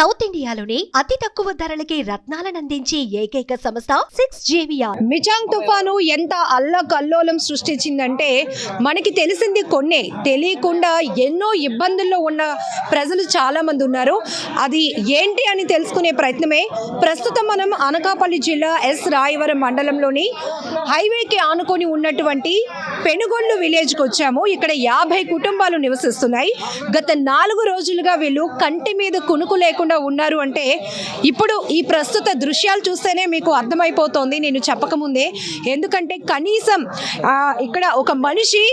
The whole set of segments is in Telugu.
సౌత్ ఇండియాలోని అతి తక్కువ ధరలకి రత్నాలను అందించే ఏకైక సంస్థ 6JVR. మిచాంగ్ తుఫాను ఎంత అల్లకల్లోలం సృష్టించిందంటే మనకి తెలిసింది కొన్నే, తెలియకుండా ఎన్నో ఇబ్బందుల్లో ఉన్న ప్రజలు చాలా మంది ఉన్నారు. అది ఏంటి అని తెలుసుకునే ప్రయత్నమే ప్రస్తుతం మనం అనకాపల్లి జిల్లా ఎస్ రాయవరం మండలంలోని హైవేకి ఆనుకొని ఉన్నటువంటి పెనుగొల్లు విలేజ్కి వచ్చాము. ఇక్కడ 50 కుటుంబాలు నివసిస్తున్నాయి. గత 4 రోజులుగా వీళ్ళు కంటి మీద కునుకు లేకుండా ఉన్నారు అంటే ఇప్పుడు ఈ ప్రస్తుత దృశ్యాలు చూస్తేనే మీకు అర్థమైపోతుంది, నేను చెప్పకముందే. ఎందుకంటే కనీసం ఇక్కడ ఒక మనిషి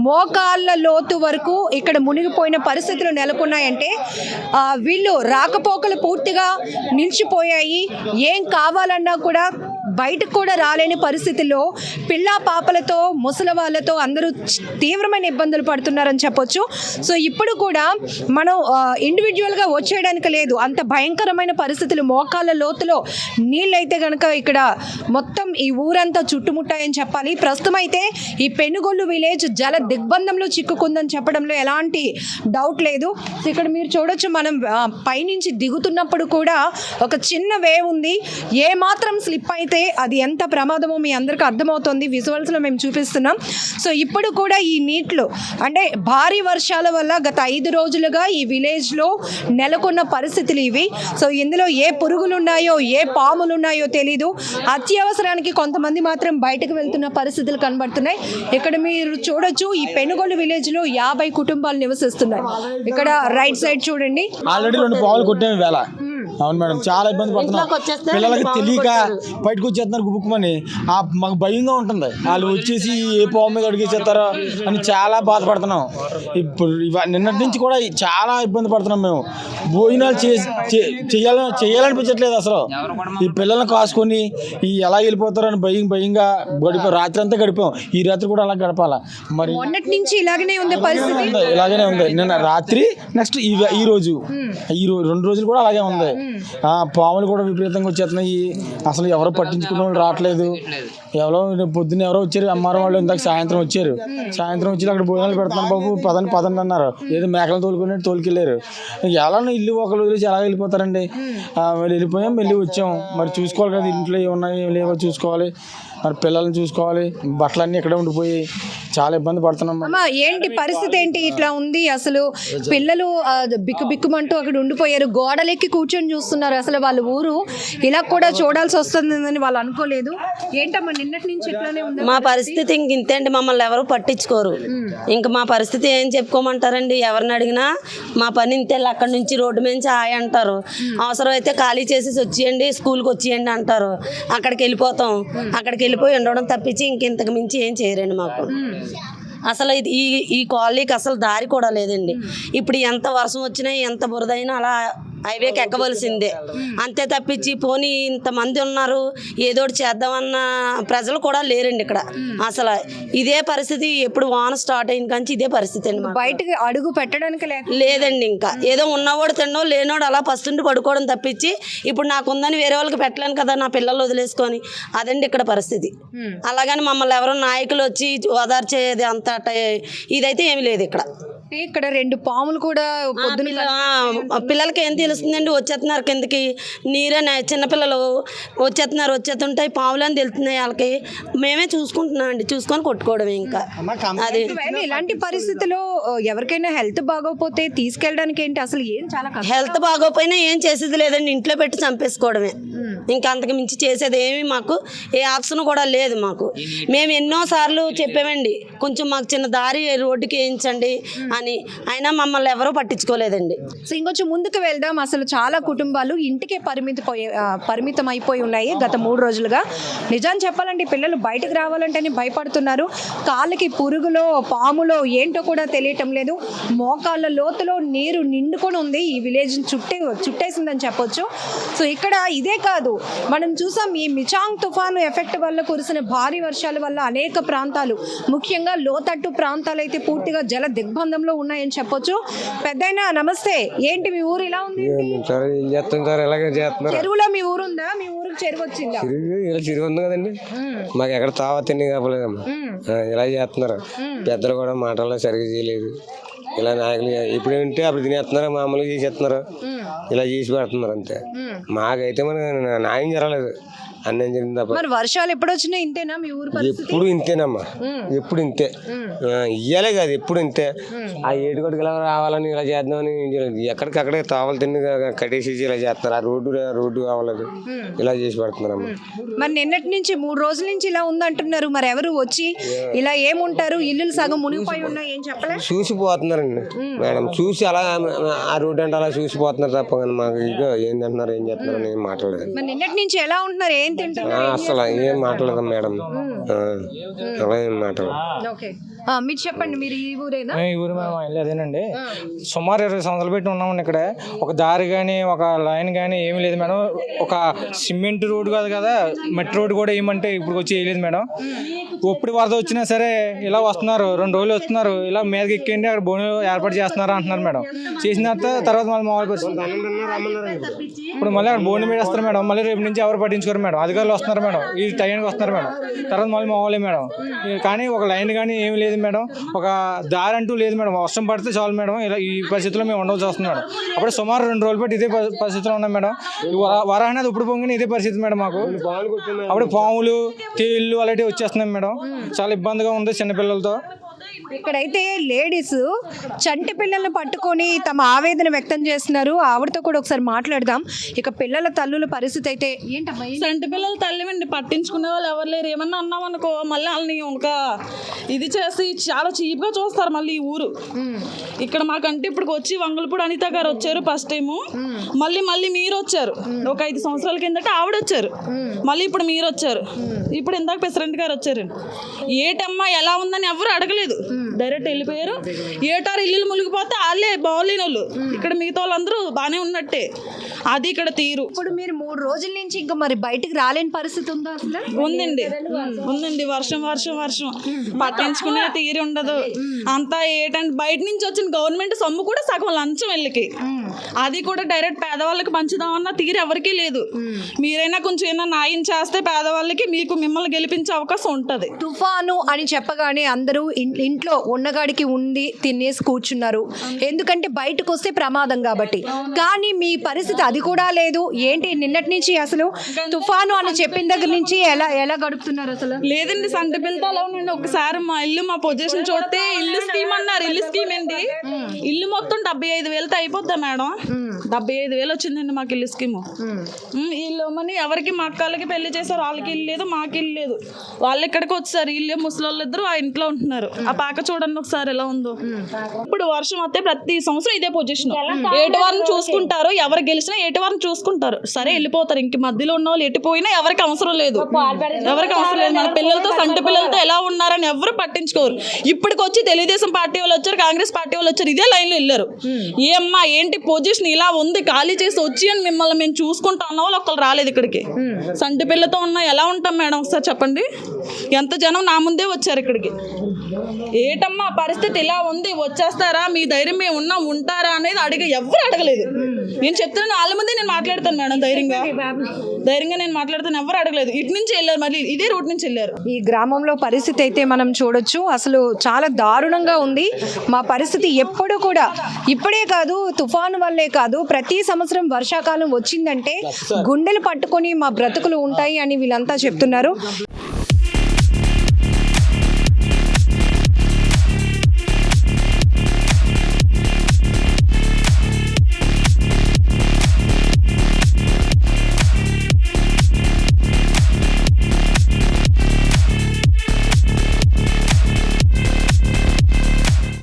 మోకాళ్ళ లోతు వరకు ఇక్కడ మునిగిపోయిన పరిస్థితులు నెలకొన్నాయంటే వీళ్ళు రాకపోకలు పూర్తిగా నిలిచిపోయాయి. ఏం కావాలన్నా కూడా బయటకు కూడా రాలేని పరిస్థితుల్లో పిల్ల పాపలతో ముసలి వాళ్ళతో అందరూ తీవ్రమైన ఇబ్బందులు పడుతున్నారని చెప్పొచ్చు. సో ఇప్పుడు కూడా మనం ఇండివిజువల్గా వచ్చేయడానికి లేదు, అంత భయంకరమైన పరిస్థితులు. మోకాళ్ళ లోతులో నీళ్ళైతే కనుక ఇక్కడ మొత్తం ఈ ఊరంతా చుట్టుముట్టాయని చెప్పాలి. ప్రస్తుతం అయితే ఈ పెనుగొల్లు విలేజ్ జల దిగ్బంధంలో చిక్కుకుందని చెప్పడంలో ఎలాంటి డౌట్ లేదు. సో ఇక్కడ మీరు చూడొచ్చు, మనం పైనుంచి దిగుతున్నప్పుడు కూడా ఒక చిన్న వేవ్ ఉంది. ఏ మాత్రం స్లిప్ అయితే అది ఎంత ప్రమాదమో మీ అందరికీ అర్థమవుతుంది. విజువల్స్లో మేము చూపిస్తున్నాం. సో ఇప్పుడు కూడా ఈ నీటిలో అంటే భారీ వర్షాల వల్ల గత 5 రోజులుగా ఈ విలేజ్లో నెలకొన్న పరిస్థితులు ఇవి. సో ఇందులో ఏ పురుగులు ఉన్నాయో ఏ పాములు ఉన్నాయో తెలీదు. అత్యవసరానికి కొంతమంది మాత్రం బయటకు వెళ్తున్న పరిస్థితులు కనబడుతున్నాయి. ఇక్కడ మీరు చూడొచ్చు, ఈ పెనుగొల్లు విలేజ్లో 50 కుటుంబాలు నివసిస్తున్నాయి. ఇక్కడ రైట్ సైడ్ చూడండి, ఆల్రెడీ 2 పాములు కొట్టాము వేళ. అవును మేడం, చాలా ఇబ్బంది పడుతున్నాం. పిల్లలకి తెలియక బయటకు వచ్చేస్తున్నారు గుబుక్కుమని. మాకు భయంగా ఉంటుంది, వాళ్ళు వచ్చేసి ఏ పాము మీద అడిగేసేస్తారో అని చాలా బాధపడుతున్నాం. ఇప్పుడు నిన్నటి నుంచి కూడా చాలా ఇబ్బంది పడుతున్నాం మేము. భోజనాలు చేయాలనిపించట్లేదు అసలు. ఈ పిల్లల్ని కాసుకొని ఎలా వెళ్ళిపోతారో అని భయంగా రాత్రి అంతా గడిపాం. ఈ రాత్రి కూడా అలా గడపాలా మరి. మొన్నటి నుంచి ఇలాగనే ఉంది పరిస్థితి, ఇలాగనే ఉంది. నిన్న రాత్రి నెక్స్ట్ ఈ రోజు 2 రోజులు కూడా అలాగే ఉంది. పాములు కూడా విపరీతంగా వచ్చేస్తున్నాయి. అసలు ఎవరో పట్టించుకునే వాళ్ళు రావట్లేదు. పొద్దున్న ఎవరో వచ్చారు, అమ్మారు వాళ్ళు ఇందాక సాయంత్రం వచ్చారు. సాయంత్రం వచ్చి అక్కడ భోజనాలు పెడుతున్నాను బాబు పదండి అన్నారు. ఏదో మేకలు తోలుకెళ్ళారు. ఎలా ఇల్లు ఒకరు వదిలేసి ఎలా వెళ్ళిపోతారండి. వెళ్ళిపోయాం, వెళ్ళి వచ్చాం. మరి చూసుకోవాలి కదా, ఇంట్లో ఏమున్నాయి ఏం లేవో చూసుకోవాలి, మరి పిల్లల్ని చూసుకోవాలి. బట్టలన్నీ ఇక్కడే ఉండిపోయి చాలా ఇబ్బంది పడుతున్నాం. ఏంటి పరిస్థితి ఏంటి ఇట్లా ఉంది? అసలు పిల్లలు బిక్కుమంటూ అక్కడ ఉండిపోయారు, గోడలెక్కి కూర్చొని చూస్తున్నారు. అసలు వాళ్ళ ఊరు ఇలా కూడా చూడాల్సి వస్తుందని వాళ్ళు అనుకోలేదు. ఏంటమ్మా నిన్నటి నుంచి ఇట్లానే ఉంది మా పరిస్థితి? ఇంక ఇంతేంటి, మమ్మల్ని ఎవరు పట్టించుకోరు. ఇంక మా పరిస్థితి ఏం చెప్పుకోమంటారండి? ఎవరిని అడిగినా మా పని ఇంతే, అక్కడి నుంచి రోడ్డు మీద హాయ్ అంటారు. అవసరం అయితే ఖాళీ చేసేసి వచ్చేయండి, స్కూల్కి వచ్చేయండి అంటారు. అక్కడికి వెళ్ళిపోతాం. అక్కడికి వెళ్ళిపోయి ఉండడం తప్పించి ఇంతకు మించి ఏం చేయరండి మాకు. అసలు ఈ కాలనీకి అసలు దారి కూడా లేదండి. ఇప్పుడు ఎంత వర్షం వచ్చినా ఎంత బురదైనా అలా హైవేకి ఎక్కవలసిందే, అంతే తప్పించి పోనీ ఇంతమంది ఉన్నారు ఏదోటి చేద్దామన్న ప్రజలు కూడా లేరండి ఇక్కడ. అసలు ఇదే పరిస్థితి ఎప్పుడు వాన స్టార్ట్ అయిన కానీ ఇదే పరిస్థితి అండి. బయటకి అడుగు పెట్టడానికి లేదండి. ఇంకా ఏదో ఉన్నవాడు తిన్నో లేనోడు అలా పస్తుండి పడుకోవడం తప్పించి ఇప్పుడు నాకు ఉందని వేరే వాళ్ళకి పెట్టలేను కదా, నా పిల్లలు వదిలేసుకొని. అదండి ఇక్కడ పరిస్థితి. అలాగని మమ్మల్ని ఎవరో నాయకులు వచ్చి ఓదార్చేది అంత ఇదైతే ఏమి లేదు ఇక్కడ. ఇక్కడ 2 పాములు కూడా పిల్లలకి ఏం తెలుస్తుందండి? వచ్చేస్తున్నారు కిందకి, నీరే చిన్నపిల్లలు వచ్చేస్తుంటాయి, పాములు అని తెలుస్తున్నాయి వాళ్ళకి. మేమే చూసుకుంటున్నాం అండి, చూసుకొని కొట్టుకోవడమే. ఇంకా అది ఇలాంటి పరిస్థితుల్లో ఎవరికైనా హెల్త్ బాగోకపోతే తీసుకెళ్ళడానికి ఏంటి అసలు ఏం చాలా హెల్త్ బాగోపోయినా ఏం చేసేది లేదండి, ఇంట్లో పెట్టి చంపేసుకోవడమే. ఇంకా అంతకు మించి చేసేది ఏమి మాకు ఏ ఆప్షన్ కూడా లేదు మాకు. మేము ఎన్నోసార్లు చెప్పామండి, కొంచెం మాకు చిన్న దారి రోడ్డుకి వేయించండి అని, అయినా మమ్మల్ని ఎవరూ పట్టించుకోలేదండి. సో ఇంకొంచెం ముందుకు వెళ్దాం. అసలు చాలా కుటుంబాలు ఇంటికే పరిమితం అయిపోయి ఉన్నాయి గత 3 రోజులుగా. నిజాన్ని చెప్పాలంటే పిల్లలు బయటకు రావాలంటేనే భయపడుతున్నారు. కాళ్ళకి పురుగులో పాములో ఏంటో కూడా తెలియటం లేదు. మోకాళ్ళ లోతులో నీరు నిండుకొని ఉంది, ఈ విలేజ్ చుట్టేసిందని చెప్పొచ్చు. సో ఇక్కడ ఇదే కాదు, మనం చూసాం ఈ మిచాంగ్ తుఫాను ఎఫెక్ట్ వల్ల కురిసిన భారీ వర్షాల వల్ల అనేక ప్రాంతాలు, ముఖ్యంగా లోతట్టు ప్రాంతాలు అయితే పూర్తిగా జల దిగ్బంధంలో ఉన్నాయని చెప్పొచ్చు. పెద్దయినా నమస్తే, ఏంటి మీ ఊరు ఇలా ఉంది? చెరువులో మీ ఊరు ఉందా? మీ ఊరికి చెరువు వచ్చిందా? చెరువు ఉంది కదండి, మాకు ఎక్కడ తావా తిండి కాపలేదమ్మా. ఇలా చేస్తున్నారు. పెద్దలు కూడా మాటల్లో సరిగ్గా చేయలేదు. ఇలా నాయకులు ఇప్పుడు ఏంటి అప్పుడు తినేస్తున్నారు, మామూలుగా చేసేస్తున్నారు, ఇలా చేసి పెడుతున్నారు అంతే. మాకైతే మన న్యాయం జరగలేదు, అన్యాయం జరిగింది తప్ప. మరి వర్షాలు ఎప్పుడు వచ్చినా ఇంతేనా మీ ఊరు పరిస్థితి? ఎప్పుడు ఇంతేనమ్మా, ఎప్పుడు ఇంతే. ఇయ్యాలే కాదు, ఎప్పుడు ఇంతే. ఆ ఏడుకోటికి ఇలా రావాలని ఇలా చేద్దామని ఎక్కడికక్కడే తావలు తిని కట్టేసి ఇలా చేస్తున్నారు. ఆ రోడ్డు కావాలేదు, ఇలా చేసి పెడుతున్నారమ్మా. మరి నిన్నటి నుంచి 3 రోజుల నుంచి ఇలా ఉందంటున్నారు. మరి ఎవరు వచ్చి ఇలా ఏముంటారు, ఇల్లులు సగం మునిగిపోయి ఉన్నాయి, ఏం చెప్పలే? చూసిపోతున్నారండి మేడం, చూసి అలా ఆ రోడ్డు అంటే అలా చూసిపోతున్నారు తప్ప కానీ మాకు ఇక ఏం తింటున్నారు ఏం చేస్తున్నారు అని ఏం మాట్లాడలేదు. మరి నిన్నటి నుంచి ఎలా ఉంటున్నారు, ఏం తింటున్నారు? అసలు ఏం మాట్లాడదు మేడం, అలా ఏం మాట్లాడదు. ఓకే, మీరు చెప్పండి, మీరు ఈ ఊరేనా? ఈ ఊరు మేము ఇల్లు అదేనండి. సుమారు 20 సంవత్సరాలు పెట్టి ఉన్నామండి ఇక్కడ. ఒక దారి కానీ ఒక లైన్ కానీ ఏమీ లేదు మేడం. ఒక సిమెంట్ రోడ్డు కాదు కదా, మట్టి రోడ్డు కూడా ఏమంటే ఇప్పుడు వచ్చి వేయలేదు మేడం. ఎప్పుడు వరద వచ్చినా సరే ఇలా వస్తున్నారు, 2 రోజులు వస్తున్నారు, ఇలా మీదకి ఎక్కండి అక్కడ బోను ఏర్పాటు చేస్తున్నారు అంటున్నారు మేడం. చేసిన తర్వాత మళ్ళీ మామూలు పరిస్థితి. ఇప్పుడు మళ్ళీ అక్కడ బోను మీద వస్తారు మేడం. మళ్ళీ రేపు నుంచి ఎవరు పట్టించుకోరు మేడం. అధికారులు వస్తున్నారు మేడం, ఈ టైంకి వస్తున్నారు మేడం. తర్వాత మళ్ళీ మామూలే మేడం. కానీ ఒక లైన్ కానీ ఏమి లేదు మేడం, ఒక దారి అంటూ లేదు మేడం. వర్షం పడితే చాలు మేడం, ఇలా ఈ పరిస్థితిలో మేము ఉండవలసి వస్తుంది మేడం. అప్పుడు సుమారు 2 రోజులు బట్టి ఇదే పరిస్థితిలో ఉన్నాం మేడం. వరహనేది ఇప్పుడు పొంగిన ఇదే పరిస్థితి మేడం మాకు. అప్పుడు పాములు తేళ్ళు అలాంటివి వచ్చేస్తున్నాయి మేడం. చాలా ఇబ్బందిగా ఉంది చిన్నపిల్లలతో. ఇక్కడైతే లేడీస్ చంటి పిల్లల్ని పట్టుకొని తమ ఆవేదన వ్యక్తం చేస్తున్నారు. ఆవిడతో కూడా ఒకసారి మాట్లాడదాం. ఇక పిల్లల తల్లుల పరిస్థితి అయితే ఏంటమ్మా? చంటి పిల్లల తల్లివండి, పట్టించుకునే వాళ్ళు ఎవరు లేరు. ఏమన్నా అన్నామనుకో మళ్ళీ వాళ్ళని ఇంకా ఇది చేసి చాలా చీప్గా చూస్తారు. మళ్ళీ ఈ ఊరు ఇక్కడ మాకంటే ఇప్పుడు వచ్చి వంగలపూడి అనిత గారు వచ్చారు ఫస్ట్ టైము. మళ్ళీ మీరు వచ్చారు, ఒక 5 సంవత్సరాల కిందట ఆవిడ వచ్చారు, మళ్ళీ ఇప్పుడు మీరు వచ్చారు, ఇప్పుడు ఇందాక ప్రెసిడెంట్ గారు వచ్చారు. ఏటమ్మా ఎలా ఉందని ఎవరు అడగలేదు, డైరెక్ట్ వెళ్ళిపోయారు. ఏటారు ఇల్లు మునిగిపోతే వాళ్ళే బాగోలేని వాళ్ళు, ఇక్కడ మిగతా వాళ్ళందరూ బాగానే ఉన్నట్టే. అది ఇక్కడ తీరు. ఇప్పుడు మీరు 3 రోజుల నుంచి ఇంకా మరి బయటికి రాలేని పరిస్థితి ఉందా అసలు? ఉందండి. వర్షం పట్టించుకునే తీరు ఉండదు. అంతా ఏటంటే బయట నుంచి వచ్చిన గవర్నమెంట్ సొమ్ము కూడా సగం లంచం వెళ్ళకి, అది కూడా డైరెక్ట్ పేదవాళ్ళకి పంచుదామన్న తీరు ఎవరికీ లేదు. మీరైనా కొంచెం ఏమైనా న్యాయం చేస్తే పేదవాళ్ళకి మిమ్మల్ని గెలిపించే అవకాశం ఉంటుంది. తుఫాను అని చెప్పగానే అందరూ ఇంట్లో ఉన్నగాడికి ఉండి తినేసి కూర్చున్నారు, ఎందుకంటే బయటకు వస్తే ప్రమాదం కాబట్టి. కానీ మీ పరిస్థితి అది కూడా లేదు. ఏంటి నిన్నటి నుంచి అసలు తుఫాను అని చెప్పిన దగ్గర నుంచి ఎలా గడుపుతున్నారు అసలు? లేదండి, సంటి పిల్లతో అలా ఉండండి. ఒకసారి మా పొజిషన్ చూస్తే ఇల్లు స్కీమ్ అన్నారు. ఇల్లు స్కీమ్ ఏంటి, ఇల్లు మొత్తం 75,000తో అయిపోద్దా మేడం? 75,000 వచ్చిందండి మాకు ఇల్లు స్కీము. ఇల్లు మని ఎవరికి మా అక్కలకి పెళ్లి చేశారు, వాళ్ళకి ఇల్లు లేదు, మాకు ఇల్లు లేదు. వాళ్ళు ఇక్కడికి వచ్చారు, ఇల్లు ముసలి ఇద్దరు ఆ ఇంట్లో ఉంటున్నారు. ఆ పాక చూడండి ఒకసారి ఎలా ఉందో. ఇప్పుడు వర్షం వస్తే ప్రతి సంవత్సరం ఇదే పొజిషన్. ఏటివారిని చూసుకుంటారు, ఎవరు గెలిచినా ఏటివారిని చూసుకుంటారు, సరే వెళ్ళిపోతారు. ఇంక మధ్యలో ఉన్న వాళ్ళు ఎట్టిపోయినా ఎవరికి అవసరం లేదు. మన పిల్లలతో సంటి పిల్లలతో ఎలా ఉన్నారని ఎవరు పట్టించుకోరు. ఇప్పటికి వచ్చి తెలుగుదేశం పార్టీ వాళ్ళు వచ్చారు, కాంగ్రెస్ పార్టీ వాళ్ళు వచ్చారు, ఇదే లైన్ లో వెళ్ళారు. ఏమ్మా ఏంటి పొజిషన్ ఇలా ఉంది, ఖాళీ చేసి వచ్చి అని మిమ్మల్ని మేము చూసుకుంటా అన్న వాళ్ళు ఒక్కరు రాలేదు ఇక్కడికి. సంటి పిల్లతో ఉన్నా ఎలా ఉంటాం మేడం ఒకసారి చెప్పండి. ఎంత జనం నా ముందే వచ్చారు ఇక్కడికి. ఏటమ్మా పరిస్థితి ఇలా ఉంది, వచ్చేస్తారా, మీ ధైర్యం మేము ఉంటారా అనేది ఎవరు అడగలేదు. నేను చెప్తున్నాను, వాళ్ళ ముందే నేను మాట్లాడతాను మేడం, ధైర్యంగా నేను మాట్లాడతాను. ఎవరు అడగలేదు. ఇటు నుంచి వెళ్ళారు, మళ్ళీ ఇదే రూట్ నుంచి వెళ్ళారు. ఈ గ్రామంలో పరిస్థితి అయితే మనం చూడొచ్చు, అసలు చాలా దారుణంగా ఉంది. మా పరిస్థితి ఎప్పుడు కూడా, ఇప్పుడే కాదు తుఫాను వల్లే కాదు, ప్రతి సంవత్సరం వర్షాకాలం వచ్చిందంటే గుండెలు పట్టుకొని మా బ్రతుకులు ఉంటాయి అని వీళ్ళంతా చెప్తున్నారు.